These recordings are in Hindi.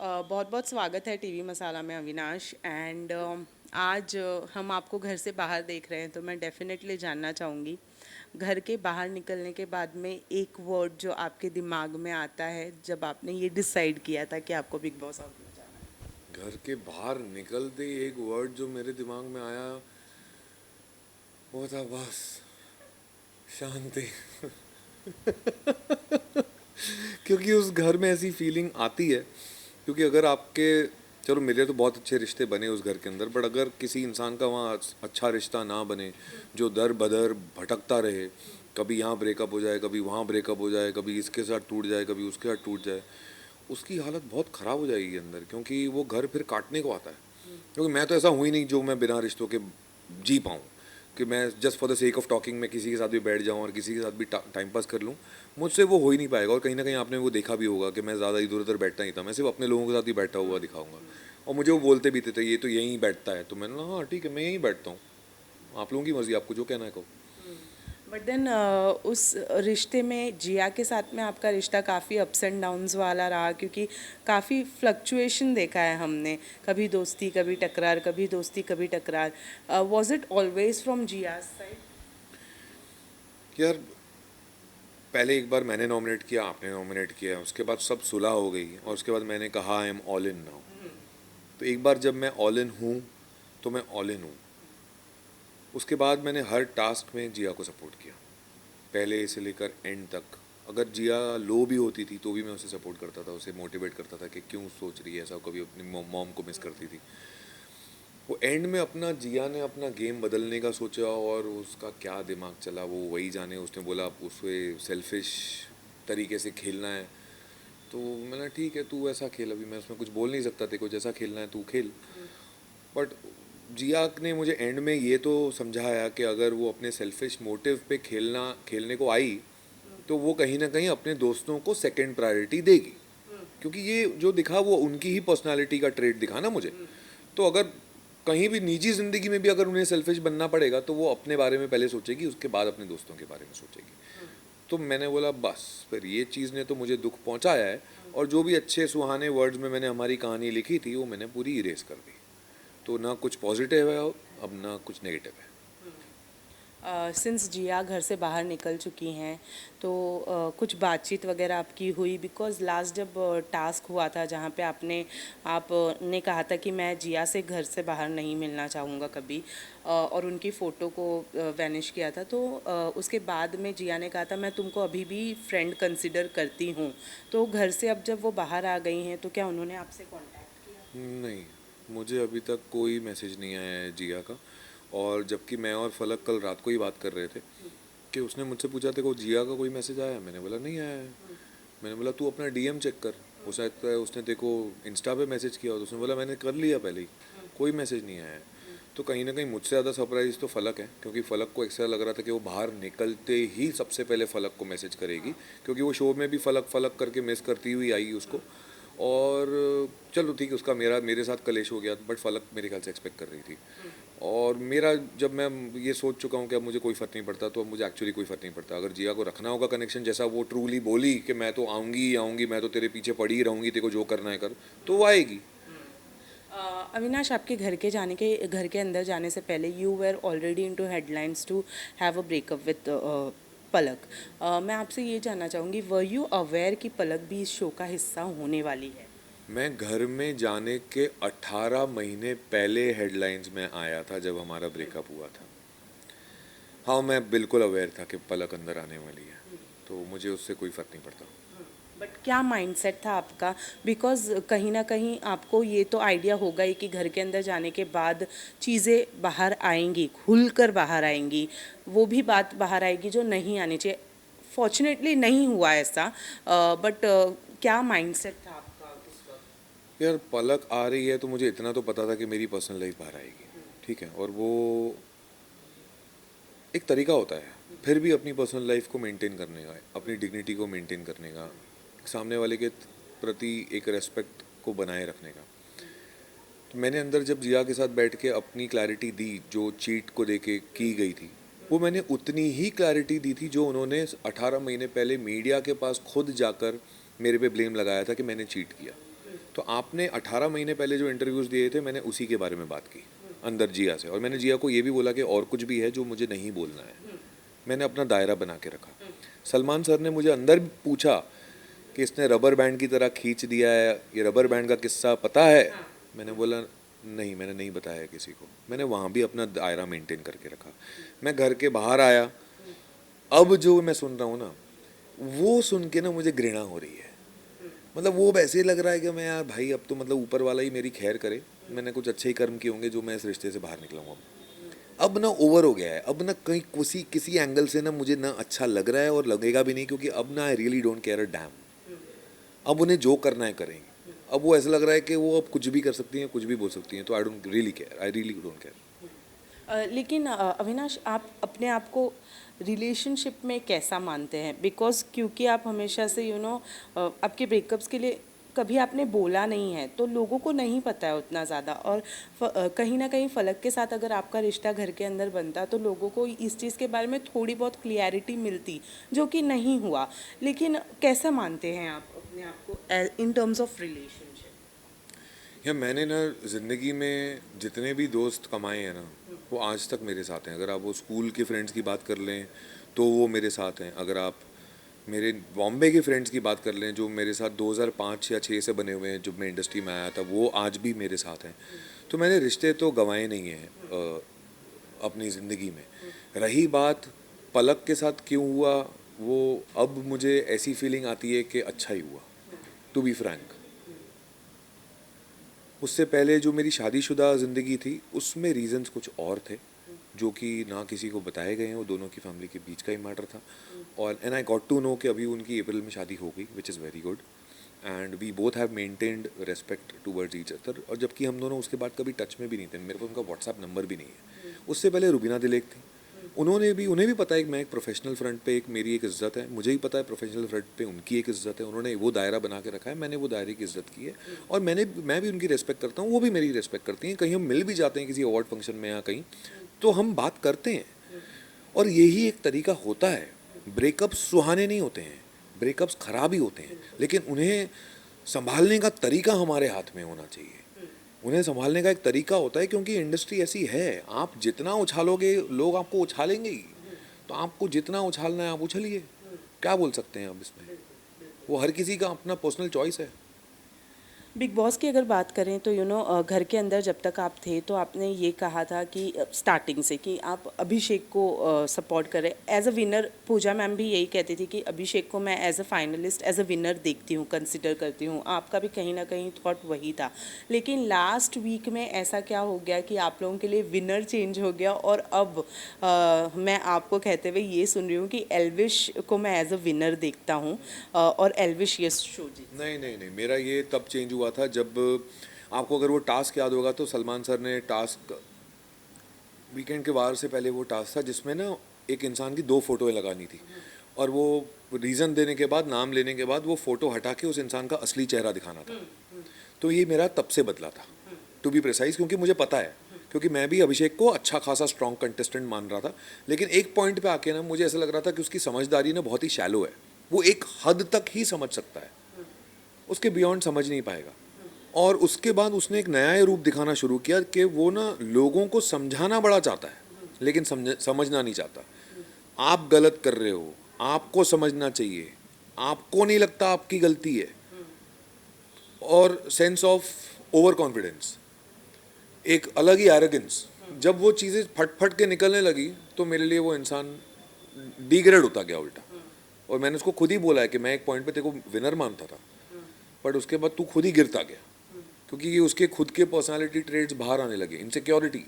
बहुत बहुत स्वागत है टीवी मसाला में अविनाश एंड आज हम आपको घर से बाहर देख रहे हैं तो मैं डेफिनेटली जानना चाहूँगी घर के बाहर निकलने के बाद में एक वर्ड जो आपके दिमाग में आता है जब आपने ये डिसाइड किया था कि आपको बिग बॉस हाउस में जाना घर के बाहर निकलते ही एक वर्ड जो मेरे दिमाग में आया वो था बस शांति। क्योंकि उस घर में ऐसी फीलिंग आती है, क्योंकि अगर आपके, चलो मेरे तो बहुत अच्छे रिश्ते बने उस घर के अंदर, बट अगर किसी इंसान का वहाँ अच्छा रिश्ता ना बने, जो दर बदर भटकता रहे, कभी यहाँ ब्रेकअप हो जाए, कभी वहाँ ब्रेकअप हो जाए, कभी इसके साथ टूट जाए, कभी उसके साथ टूट जाए, उसकी हालत बहुत ख़राब हो जाएगी अंदर, क्योंकि वो घर फिर काटने को आता है। क्योंकि मैं तो ऐसा हुई नहीं जो मैं बिना रिश्तों के जी पाऊँ, कि मैं just for the sake of talking मैं किसी के साथ भी बैठ जाऊँ और किसी के साथ भी टाइम पास कर लूँ, मुझसे वो हो ही नहीं पाएगा। और कहीं ना कहीं आपने वो देखा भी होगा कि मैं ज़्यादा इधर उधर बैठता नहीं था, मैं सिर्फ अपने लोगों के साथ ही बैठा हुआ दिखाऊंगा। और मुझे वो बोलते भी थे ये तो यहीं बैठता है, तो मैंने कहा हाँ ठीक है, मैं यहीं बैठता हूँ, आप लोगों की मर्जी, आपको जो कहना है कहो। बट देन उस रिश्ते में जिया के साथ में आपका रिश्ता काफ़ी अप्स एंड डाउन्स वाला रहा क्योंकि काफ़ी फ्लक्चुएशन देखा है हमने कभी दोस्ती कभी टकरार कभी दोस्ती कभी टकरार was it always from Jiya's side यार पहले एक बार मैंने नॉमिनेट किया, आपने नॉमिनेट किया, उसके बाद सब सुलह हो गई और उसके बाद मैंने कहा I am all in now. तो एक बार जब मैं ऑल इन हूँ तो मैं ऑल इन हूँ। उसके बाद मैंने हर टास्क में जिया को सपोर्ट किया, पहले से लेकर एंड तक। अगर जिया लो भी होती थी तो भी मैं उसे सपोर्ट करता था, उसे मोटिवेट करता था कि क्यों सोच रही है ऐसा, कभी अपनी मॉम को मिस करती थी। वो एंड में अपना, जिया ने अपना गेम बदलने का सोचा और उसका क्या दिमाग चला वो वही जाने। उसने बोला उसे सेल्फिश तरीके से खेलना है, तो मैंने ठीक है तू ऐसा खेल, अभी मैं उसमें कुछ बोल नहीं सकता, तेरे को जैसा खेलना है तू खेल। बट जिया ने मुझे एंड में ये तो समझाया कि अगर वो अपने सेल्फिश मोटिव पे खेलने को आई तो वो कहीं ना कहीं अपने दोस्तों को सेकंड प्रायोरिटी देगी, क्योंकि ये जो दिखा वो उनकी ही पर्सनालिटी का ट्रेड दिखा ना मुझे। तो अगर कहीं भी निजी ज़िंदगी में भी अगर उन्हें सेल्फिश बनना पड़ेगा तो वो अपने बारे में पहले सोचेगी, उसके बाद अपने दोस्तों के बारे में सोचेगी। तो मैंने बोला बस फिर ये चीज़ ने तो मुझे दुख पहुंचाया है, और जो भी अच्छे सुहाने वर्ड्स में मैंने हमारी कहानी लिखी थी वो मैंने पूरी इरेज कर दी। तो ना कुछ पॉजिटिव है अब, ना कुछ नेगेटिव है। सिंस जिया घर से बाहर निकल चुकी हैं तो कुछ बातचीत वगैरह आपकी हुई बिकॉज़ लास्ट जब टास्क हुआ था जहाँ पे आपने कहा था कि मैं जिया से घर से बाहर नहीं मिलना चाहूँगा कभी और उनकी फ़ोटो को वैनिश किया था तो उसके बाद में जिया ने कहा था मैं तुमको अभी भी फ्रेंड कंसिडर करती हूँ तो घर से अब जब वो बाहर आ गई हैं तो क्या उन्होंने आपसे कांटेक्ट किया? नहीं, मुझे अभी तक कोई मैसेज नहीं आया है जिया का। और जबकि मैं और फलक कल रात को ही बात कर रहे थे कि उसने मुझसे पूछा था को जिया का कोई मैसेज आया, मैंने बोला नहीं आया है। मैंने बोला तू अपना डीएम चेक कर, हो सकता है उसने देखो इंस्टा पे मैसेज किया हो। तो उसने बोला मैंने कर लिया पहले ही, कोई मैसेज नहीं आया है। तो कहीं ना कहीं मुझसे ज़्यादा सरप्राइज तो फलक है, क्योंकि फलक को ऐसा लग रहा था कि वो बाहर निकलते ही सबसे पहले फलक को मैसेज करेगी, क्योंकि वो शो में भी फलक फलक करके मिस करती हुई आई उसको। और चलो ठीक है, उसका मेरे साथ कलेश हो गया, बट फलक मेरे ख्याल से एक्सपेक्ट कर रही थी। और मेरा, जब मैं ये सोच चुका हूँ कि अब मुझे कोई फ़र्क नहीं पड़ता, तो अब मुझे एक्चुअली कोई फ़र्क नहीं पड़ता। अगर जिया को रखना होगा कनेक्शन, जैसा वो ट्रूली बोली कि मैं तो आऊँगी ही आऊँगी, मैं तो तेरे पीछे पड़ी ही रहूँगी, तेरे को जो करना है कर, तो वो आएगी। अविनाश आपके घर के अंदर जाने से पहले you were already into headlines to have a breakup with Palak. मैं आपसे ये जानना चाहूँगी वर यू अवेयर कि पलक भी इस शो का हिस्सा होने वाली है? मैं घर में जाने के 18 महीने पहले हेडलाइंस में आया था जब हमारा ब्रेकअप हुआ था। हाँ, मैं बिल्कुल अवेयर था कि पलक अंदर आने वाली है, तो मुझे उससे कोई फ़र्क नहीं पड़ता। बट क्या माइंडसेट था आपका बिकॉज कहीं ना कहीं आपको ये तो आइडिया होगा ही कि घर के अंदर जाने के बाद चीज़ें बाहर आएंगी खुल कर बाहर आएंगी वो भी बात बाहर आएगी जो नहीं आनी चाहिए फॉर्चुनेटली नहीं हुआ ऐसा बट क्या माइंडसेट था आपका उस वक्त? यार पलक आ रही है तो मुझे इतना तो पता था कि मेरी पर्सनल लाइफ बाहर आएगी, ठीक है, और वो एक तरीका होता है फिर भी अपनी पर्सनल लाइफ को मेंटेन करने का, अपनी डिग्निटी को मेंटेन करने का, सामने वाले के प्रति एक रेस्पेक्ट को बनाए रखने का। तो मैंने अंदर जब जिया के साथ बैठ के अपनी क्लैरिटी दी जो चीट को देके की गई थी, वो मैंने उतनी ही क्लैरिटी दी थी जो उन्होंने 18 महीने पहले मीडिया के पास खुद जाकर मेरे पे ब्लेम लगाया था कि मैंने चीट किया। तो आपने 18 महीने पहले जो इंटरव्यूज़ दिए थे मैंने उसी के बारे में बात की अंदर जिया से, और मैंने जिया को ये भी बोला कि और कुछ भी है जो मुझे नहीं बोलना है। मैंने अपना दायरा बना के रखा। सलमान सर ने मुझे अंदर पूछा कि इसने रबर बैंड की तरह खींच दिया है, ये रबर बैंड का किस्सा पता है? मैंने बोला नहीं, मैंने नहीं बताया किसी को। मैंने वहाँ भी अपना दायरा मेंटेन करके रखा। मैं घर के बाहर आया, अब जो मैं सुन रहा हूँ ना, वो सुन के ना मुझे घृणा हो रही है। मतलब वो वैसे लग रहा है कि मैं यार भाई अब तो मतलब ऊपर वाला ही मेरी खैर करे, मैंने कुछ अच्छे ही कर्म किए होंगे जो मैं इस रिश्ते से बाहर निकला हूँ। अब ना ओवर हो गया है, अब ना कहीं किसी एंगल से ना मुझे ना अच्छा लग रहा है और लगेगा भी नहीं, क्योंकि अब ना I really don't care a dam. अब उन्हें जो करना है करेंगे। अब वो ऐसा लग रहा है कि वो अब कुछ भी कर सकती हैं, कुछ भी बोल सकती हैं, तो I don't really care, I really don't care. लेकिन अविनाश, आप अपने आप को रिलेशनशिप में कैसा मानते हैं? बिकॉज क्योंकि आप हमेशा से आपके ब्रेकअप्स के लिए कभी आपने बोला नहीं है, तो लोगों को नहीं पता है उतना ज़्यादा। और कहीं ना कहीं फलक के साथ अगर आपका रिश्ता घर के अंदर बनता तो लोगों को इस चीज़ के बारे में थोड़ी बहुत क्लियरिटी मिलती, जो कि नहीं हुआ। लेकिन कैसा मानते हैं आप अपने आप को इन टर्म्स ऑफ रिलेशनशिप? या मैंने ना ज़िंदगी में जितने भी दोस्त कमाए हैं ना, वो आज तक मेरे साथ हैं। अगर आप वो स्कूल के फ्रेंड्स की बात कर लें तो वो मेरे साथ हैं। अगर आप मेरे बॉम्बे के फ्रेंड्स की बात कर लें जो मेरे साथ 2005 या 6 से बने हुए हैं, जब मैं इंडस्ट्री में आया था, वो आज भी मेरे साथ हैं। तो मैंने रिश्ते तो गंवाए नहीं हैं अपनी ज़िंदगी में। रही बात पलक के साथ क्यों हुआ, वो अब मुझे ऐसी फीलिंग आती है कि अच्छा ही हुआ, टू बी फ्रैंक। उससे पहले जो मेरी शादीशुदा ज़िंदगी थी उसमें रीज़न्स कुछ और थे जो कि ना किसी को बताए गए हैं, वो दोनों की फैमिली के बीच का ही मैटर था। और and I got to know कि अभी उनकी अप्रैल में शादी हो गई, which is very good, and we both have maintained respect towards each other. और जबकि हम दोनों उसके बाद कभी टच में भी नहीं थे, मेरे पास उनका व्हाट्सएप नंबर भी नहीं है। उससे पहले रुबीना दिलेक थी, उन्हें भी पता है कि मैं एक प्रोफेशनल फ्रंट पे मेरी एक इज़्ज़त है, मुझे ही पता है प्रोफेशनल फ्रंट पे उनकी एक इज़्ज़त है। उन्होंने वो दायरा बना के रखा है, मैंने वो दायरे की इज़्ज़त की है, और मैं भी उनकी रिस्पेक्ट करता हूँ, वो भी मेरी रिस्पेक्ट करती हैं। कहीं हम मिल भी जाते हैं किसी अवार्ड फंक्शन में या कहीं, तो हम बात करते हैं। और यही एक तरीका होता है। ब्रेकअप्स सुहाने नहीं होते हैं, ब्रेकअप्स खराब ही होते हैं, लेकिन उन्हें संभालने का तरीका हमारे हाथ में होना चाहिए। उन्हें संभालने का एक तरीका होता है, क्योंकि इंडस्ट्री ऐसी है, आप जितना उछालोगे लोग आपको उछालेंगे ही। तो आपको जितना उछालना है आप उछलिए, क्या बोल सकते हैं अब इसमें। वो हर किसी का अपना पर्सनल चॉइस है। बिग बॉस की अगर बात करें तो घर के अंदर जब तक आप थे तो आपने ये कहा था कि स्टार्टिंग से कि आप अभिषेक को सपोर्ट करें as a winner. Pooja ma'am भी यही कहती थी कि अभिषेक को मैं as a finalist, as a winner देखती हूँ, कंसिडर करती हूँ। आपका भी कहीं ना कहीं थॉट वही था। लेकिन लास्ट वीक में ऐसा क्या हो गया कि आप लोगों के लिए विनर चेंज हो गया, और अब मैं आपको कहते हुए ये सुन रही हूँ कि एल्विश को मैं एज अ विनर देखता हूँ, और एल्विश ये शो जीत। नहीं नहीं नहीं, मेरा ये तब चेंज हुआ था जब आपको अगर वो टास्क याद होगा तो सलमान सर ने टास्क वीकेंड के वार से पहले वो टास्क था जिसमें ना एक इंसान की 2 फोटोएं लगानी थी, और वो रीज़न देने के बाद, नाम लेने के बाद, वो फ़ोटो हटा के उस इंसान का असली चेहरा दिखाना था। तो ये मेरा तब से बदला था, टू बी प्रिसाइज, क्योंकि मुझे पता है, क्योंकि मैं भी अभिषेक को अच्छा खासा स्ट्रॉन्ग कंटेस्टेंट मान रहा था। लेकिन एक पॉइंट पे आके ना मुझे ऐसा लग रहा था कि उसकी समझदारी ना बहुत ही शैलो है, वो एक हद तक ही समझ सकता है, उसके बियॉन्ड समझ नहीं पाएगा। और उसके बाद उसने एक नया रूप दिखाना शुरू किया कि वो ना लोगों को समझाना बड़ा चाहता है, लेकिन समझना नहीं चाहता। आप गलत कर रहे हो, आपको समझना चाहिए, आपको नहीं लगता आपकी गलती है। और सेंस ऑफ ओवर कॉन्फिडेंस, एक अलग ही एरोगेंस, जब वो चीज़ें फट फट के निकलने लगी तो मेरे लिए वो इंसान डिग्रेड होता गया उल्टा। और मैंने उसको खुद ही बोला है कि मैं एक पॉइंट पे तेरे को विनर मानता था, बट उसके बाद तू खुद ही गिरता गया, क्योंकि ये उसके खुद के पर्सनालिटी ट्रेड्स बाहर आने लगे। इनसिक्योरिटी,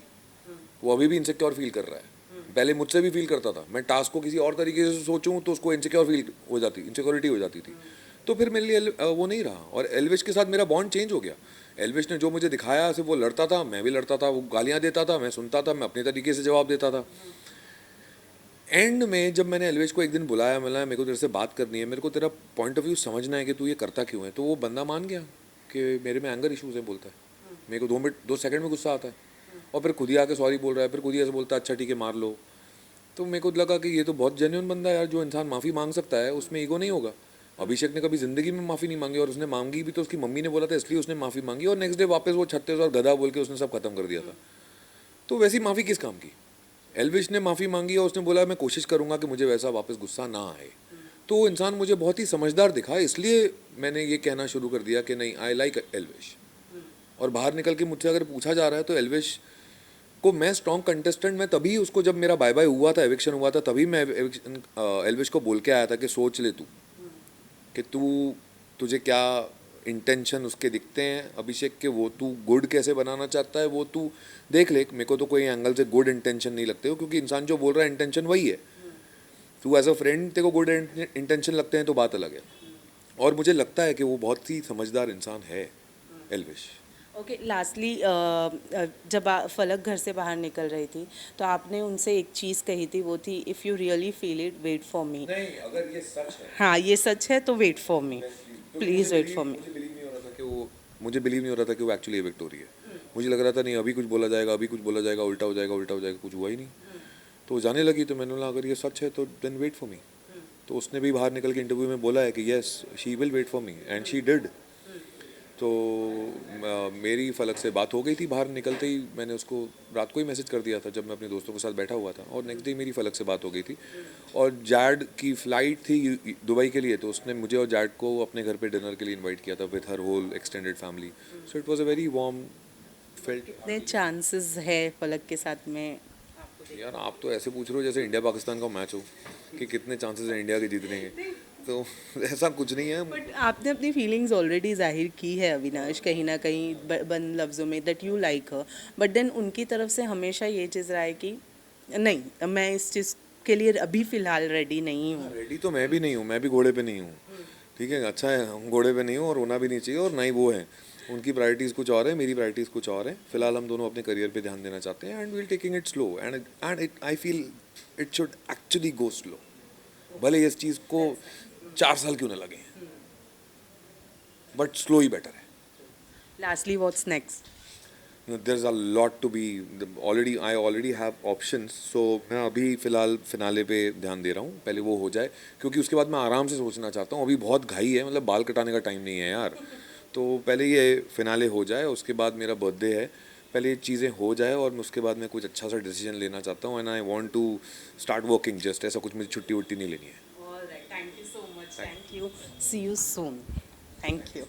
वो अभी भी इनसिक्योर फील कर रहा है, पहले मुझसे भी फील करता था। मैं टास्क को किसी और तरीके से सोचूं तो उसको इनसिक्योर फील हो जाती, इनसिक्योरिटी हो जाती थी। तो फिर मेरे लिए वो नहीं रहा, और एल्विश के साथ मेरा बॉन्ड चेंज हो गया। एल्विश ने जो मुझे दिखाया, सिर्फ वो लड़ता था, मैं भी लड़ता था, वो गालियाँ देता था, मैं सुनता था, मैं अपने तरीके से जवाब देता था। एंड में जब मैंने एल्विश को एक दिन बुलाया, मिला, मेरे को तेरे से बात करनी है, मेरे को तेरा पॉइंट ऑफ व्यू समझना है कि तू ये करता क्यों है, तो वो बंदा मान गया कि मेरे में एंगर इशूज़ है, बोलता है। मेरे को 2 सेकंड में गुस्सा आता है, और फिर खुद ही आके सॉरी बोल रहा है, फिर खुद ही ऐसे बोलता है अच्छा ठीक है मार लो। तो मेरे को लगा कि ये तो बहुत जेन्युइन बंदा है यार, जो इंसान माफ़ी मांग सकता है उसमें ईगो नहीं होगा। अभिषेक ने कभी ज़िंदगी में माफ़ी नहीं मांगी, और उसने मांगी भी तो उसकी मम्मी ने बोला था इसलिए उसने माफ़ी मांगी, और नेक्स्ट डे वापस वो छत्तीस और गधा बोल के उसने सब खत्म कर दिया था। तो वैसी माफ़ी किस काम की? एल्विश ने माफ़ी मांगी और उसने बोला मैं कोशिश करूँगा कि मुझे वैसा वापस गुस्सा ना आए। तो वो इंसान मुझे बहुत ही समझदार दिखा, इसलिए मैंने ये कहना शुरू कर दिया कि नहीं, आई लाइक एल्विश। और बाहर निकल के मुझसे अगर पूछा जा रहा है तो एल्विश को मैं स्ट्रॉन्ग कंटेस्टेंट, मैं तभी उसको, जब मेरा बाय बाय हुआ था, एविक्शन हुआ था, तभी मैं एल्विश को बोल के आया था कि सोच ले तू कि तुझे क्या इंटेंशन उसके दिखते हैं अभिषेक के, वो तू गुड कैसे बनाना चाहता है, वो तू देख ले। मेरे को तो कोई एंगल से गुड इंटेंशन नहीं लगते हो, क्योंकि इंसान जो बोल रहा है इंटेंशन वही है। तू एज अ फ्रेंड तेरे को गुड इंटेंशन लगते हैं तो बात अलग है। और मुझे लगता है कि वो बहुत ही समझदार इंसान है एल्विश। ओके, लास्टली जब फलक घर से बाहर निकल रही थी तो आपने उनसे एक चीज़ कही थी, वो थी if you really feel it wait for me. नहीं, अगर ये सच है, हाँ, ये सच है तो wait for me, please wait for me. मुझे बिलीव नहीं हो रहा था कि वो एक्चुअली एविक्ट हो रही है। मुझे लग रहा था नहीं, अभी कुछ बोला जाएगा, अभी कुछ बोला जाएगा, उल्टा हो जाएगा, उल्टा हो जाएगा, कुछ हुआ ही नहीं। तो वो जाने लगी, तो मैंने बोला अगर ये सच है तो देन वेट फॉर मी। तो उसने भी बाहर निकल के इंटरव्यू में बोला है कि yes she will wait for me, and she did. तो मेरी फलक से बात हो गई थी बाहर निकलते ही, मैंने उसको रात को ही मैसेज कर दिया था जब मैं अपने दोस्तों के साथ बैठा हुआ था, और नेक्स्ट डे मेरी फलक से बात हो गई थी। और जैड की फ़्लाइट थी दुबई के लिए, तो उसने मुझे और जैड को अपने घर पे डिनर के लिए इनवाइट किया था with her whole extended family. So it was a very warm felt. कितने चांसेस है फलक के साथ में? यार आप तो ऐसे पूछ रहे हो जैसे इंडिया पाकिस्तान का मैच हो कि कितने चांसेस हैं इंडिया के जीतने के, तो ऐसा कुछ नहीं है। बट आपने अपनी फीलिंग्स ऑलरेडी जाहिर की है अविनाश, कहीं ना कहीं बंद लफ्ज़ों में, that you like her, but then उनकी तरफ से हमेशा ये चीज़ रहा है कि नहीं, मैं इस चीज़ के लिए अभी फ़िलहाल रेडी नहीं हूँ। रेडी तो मैं भी नहीं हूँ, मैं भी घोड़े पे नहीं हूँ। ठीक है, अच्छा है हम घोड़े पे नहीं हूँ, और होना भी नहीं चाहिए, और ना ही वो है। उनकी प्रायोरिटीज़ कुछ और है, मेरी प्रायोरिटीज़ कुछ और है। फिलहाल हम दोनों अपने करियर पे ध्यान देना चाहते हैं, and we'll taking it slow, and it I feel it should actually go slow, भले इस चीज़ को 4 साल क्यों ना लगे, बट स्लो ही बेटर है। Lastly what's next? there's a lot to be I already have options, so मैं अभी फ़िलहाल फिनाले पे ध्यान दे रहा हूँ, पहले वो हो जाए, क्योंकि उसके बाद मैं आराम से सोचना चाहता हूँ। अभी बहुत घाई है, मतलब बाल कटाने का टाइम नहीं है यार। तो पहले ये फिनाले हो जाए, उसके बाद मेरा बर्थडे है, पहले ये चीज़ें हो जाए, और उसके बाद मैं कुछ अच्छा सा डिसीजन लेना चाहता हूँ, and I want to start working. Just ऐसा कुछ मुझे छुट्टी वुट्टी नहीं लेनी है। Alright, thank you so much, thank you, see you soon, thank you.